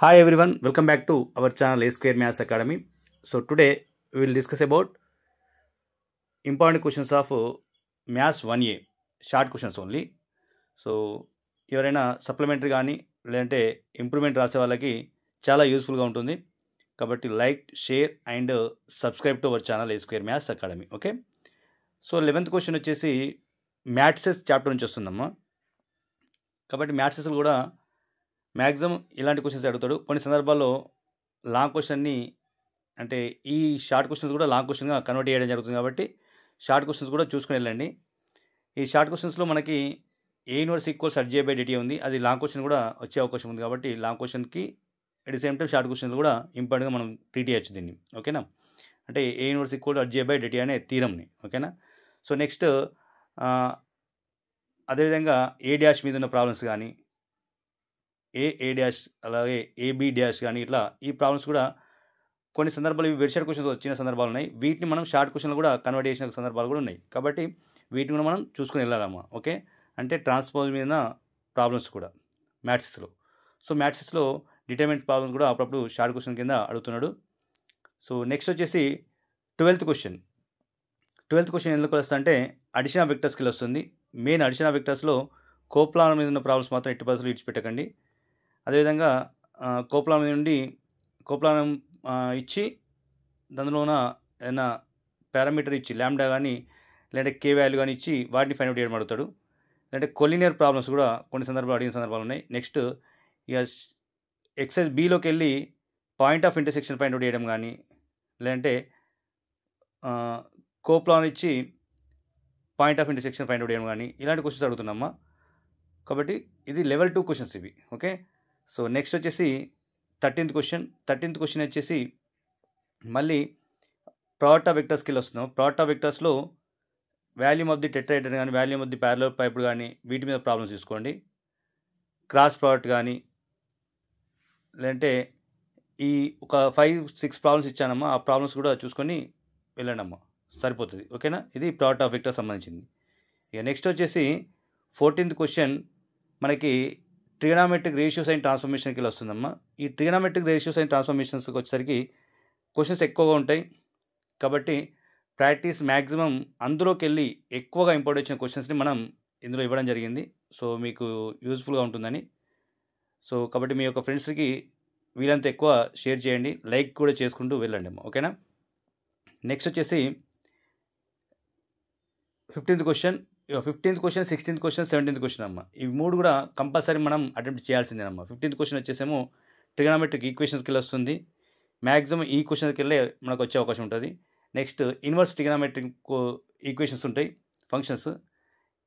Hi everyone, welcome back to our channel A Square Maths Academy. So today we will discuss about important questions of Maths 1A, short questions only. So ఎవరైనా supplementary కానీ లేదంటే improvement రాసే వాళ్ళకి చాలా యూస్ఫుల్గా ఉంటుంది. కాబట్టి like, share and subscribe to our channel A square maths academy. Okay, so 11th question వచ్చేసి మ్యాథ్సెస్ చాప్టర్ నుంచి వస్తుందమ్మా. కాబట్టి మ్యాథ్సెస్లో కూడా మ్యాక్సిమం ఇలాంటి క్వశ్చన్స్ అడుగుతాడు. కొన్ని సందర్భాల్లో లాంగ్ క్వశ్చన్ని అంటే ఈ షార్ట్ క్వశ్చన్స్ కూడా లాంగ్ క్వశ్చన్గా కన్వర్ట్ చేయడం జరుగుతుంది. కాబట్టి షార్ట్ క్వశ్చన్స్ కూడా చూసుకుని వెళ్ళండి. ఈ షార్ట్ క్వశ్చన్స్లో మనకి ఏ యూనివర్స్ ఈక్వల్స్ అడ్జే బై డిటీ ఉంది, అది లాంగ్ క్వశ్చన్ కూడా వచ్చే అవకాశం ఉంది. కాబట్టి లాంగ్ క్వశ్చన్కి at the same time short questions కూడా ఇంపార్టెంట్గా మనం ట్రీట్ చేయొచ్చు దీన్ని. ఓకేనా, అంటే ఏ యూనివర్స్ ఈక్వల్ అడ్జే బై డిటీ అనే థీరంని. ఓకేనా, సో నెక్స్ట్ అదేవిధంగా ఏ డాష్ మీద ఉన్న ప్రాబ్లమ్స్ కానీ ఏ డాష్ అలాగే ఏబి డాష్ కానీ ఇట్లా ఈ ప్రాబ్లమ్స్ కూడా కొన్ని సందర్భాలు ఇవి వెరిషార్ట్ క్వశ్చన్స్ వచ్చిన సందర్భాలు ఉన్నాయి. వీటిని మనం షార్ట్ క్వశ్చన్లు కూడా కన్వర్ట్ చేసిన సందర్భాలు కూడా ఉన్నాయి. కాబట్టి వీటిని కూడా మనం చూసుకుని వెళ్ళాలమ్మా. ఓకే, అంటే ట్రాన్స్పోజ్ మీద ప్రాబ్లమ్స్ కూడా మ్యాథ్సెస్లో. సో మ్యాథ్సెస్లో డిటర్మినెంట్ ప్రాబ్లమ్స్ కూడా అప్పుడప్పుడు షార్ట్ క్వశ్చన్ కింద అడుగుతున్నాడు. సో నెక్స్ట్ వచ్చేసి 12th క్వశ్చన్. 12th క్వశ్చన్ ఎందుకు వస్తుంది అంటే అడిషన్ ఆఫ్ వెక్టర్స్కి వస్తుంది. మెయిన్ అడిషన్ ఆఫ్ వెక్టర్స్లో కోప్లానం మీద ఉన్న ప్రాబ్లమ్స్ మాత్రం 80% విడిచిపెట్టకండి. అదేవిధంగా కోప్లానం నుండి కోప్లానం ఇచ్చి దానిలోన ఏదైనా పారామీటర్ ఇచ్చి ల్యాండా కానీ లేదంటే కే వాల్యూ కానీ ఇచ్చి వాటిని ఫైండ్ అవుట్ చేయడం అడుగుతాడు. లేదంటే కొలినియర్ ప్రాబ్లమ్స్ కూడా కొన్ని సందర్భాలు అడిగిన సందర్భాలు ఉన్నాయి. నెక్స్ట్ ఇక ఎక్సైజ్ బిలోకి వెళ్ళి point of intersection find out చేయడం కానీ లేదంటే కోప్లాన్ ఇచ్చి point of intersection find out చేయడం కానీ ఇలాంటి క్వశ్చన్స్ అడుగుతున్నామా. కాబట్టి ఇది లెవెల్ 2 క్వశ్చన్స్ ఇవి. ఓకే, సో నెక్స్ట్ వచ్చేసి 13th క్వశ్చన్. 13th క్వశ్చన్ వచ్చేసి మళ్ళీ ప్రోడక్ట్ ఆఫ్ వెక్టర్స్కి వస్తున్నాం. ప్రోడక్ట్ ఆఫ్ వెక్టర్స్లో వాల్యూమ్ ఆఫ్ ది టెట్రాహెడ్రన్ కానీ volume of the parallelepiped కానీ వీటి మీద ప్రాబ్లమ్స్ తీసుకోండి. క్రాస్ ప్రోడక్ట్ కానీ లేదంటే ఈ ఒక 5-6 ప్రాబ్లమ్స్ ఇచ్చానమ్మా, ఆ ప్రాబ్లమ్స్ కూడా చూసుకొని వెళ్ళండి అమ్మా, సరిపోతుంది. ఓకేనా, ఇది ప్రోడక్ట్ ఆఫ్ వెక్టర్ సంబంధించింది. ఇక నెక్స్ట్ వచ్చేసి 14th క్వశ్చన్ మనకి ట్రిగనామెట్రిక్ రేషియోస్ అండ్ ట్రాన్స్ఫర్మేషన్కి వస్తుందమ్మా. ఈ ట్రిగనామెట్రిక్ రేషియోస్ అండ్ ట్రాన్స్ఫర్మేషన్స్కి వచ్చేసరికి క్వశ్చన్స్ ఎక్కువగా ఉంటాయి. కాబట్టి ప్రాక్టీస్ మ్యాక్సిమం అందులోకి వెళ్ళి ఎక్కువగా ఇంపార్టెంట్ వచ్చిన క్వశ్చన్స్ని మనం ఇందులో ఇవ్వడం జరిగింది. సో మీకు యూజ్ఫుల్గా ఉంటుందని. సో కాబట్టి మీ యొక్క ఫ్రెండ్స్కి వీలంత ఎక్కువ షేర్ చేయండి, లైక్ కూడా చేసుకుంటూ వెళ్ళండి అమ్మా. ఓకేనా, నెక్స్ట్ వచ్చేసి 15th question. 15th question, 16th question, 17th question అమ్మ, ఇవి మూడు కూడా కంపల్సరీ మనం అటెంప్ట్ చేయాల్సిందేనమ్మా. 15th క్వశ్చన్ వచ్చేసేమో ట్రిగనామెట్రిక్ ఈక్వేషన్స్కి వస్తుంది. మ్యాక్సిమం ఈ క్వశ్చన్కి వెళ్ళే మనకు వచ్చే అవకాశం ఉంటుంది. నెక్స్ట్ ఇన్వర్స్ ట్రిగనామెట్రిక్ ఈక్వేషన్స్ ఉంటాయి, ఫంక్షన్స్.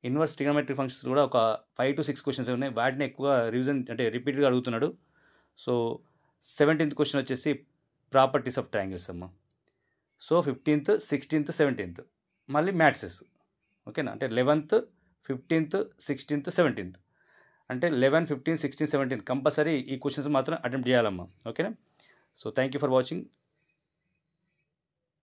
ఇన్వర్స్ ట్రిగనామెట్రిక్ ఫంక్షన్స్ కూడా ఒక 5 to 6 క్వశ్చన్స్ ఉన్నాయి. వాటిని ఎక్కువ రివిజన్ అంటే రిపీట్గా అడుగుతున్నాడు. సో 17th క్వశ్చన్ వచ్చేసి ప్రాపర్టీస్ ఆఫ్ ట్రయాంగిల్స్ అమ్మ. సో 15th, 16th, 17th మళ్ళీ మ్యాథ్సెస్. ఓకేనా, అంటే 11th, 15th, 16th, 17th అంటే 11, 15, 16, 17 కంపల్సరీ ఈ క్వశ్చన్స్ మాత్రం అటెంప్ట్ చేయాలమ్మా. ఓకేనా, so thank you for watching.